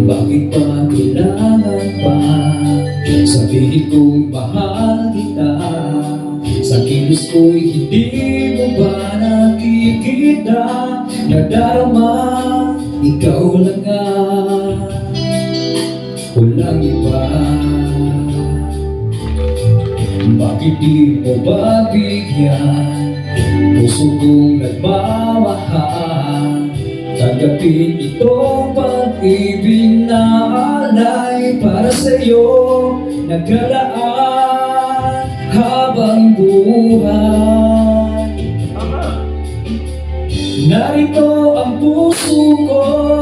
Bakit pa kailangan pa sabihin kong mahal kita? Sa kilos ko'y hindi mo ba nakikita? Nadarama, ikaw lang nga, walang iba. Bakit di mo ba bigyan puso kong nagmamahal? Tanggapin itong pag-ibig na alay para sa'yo naglalaan habang buhay. Narito ang puso ko.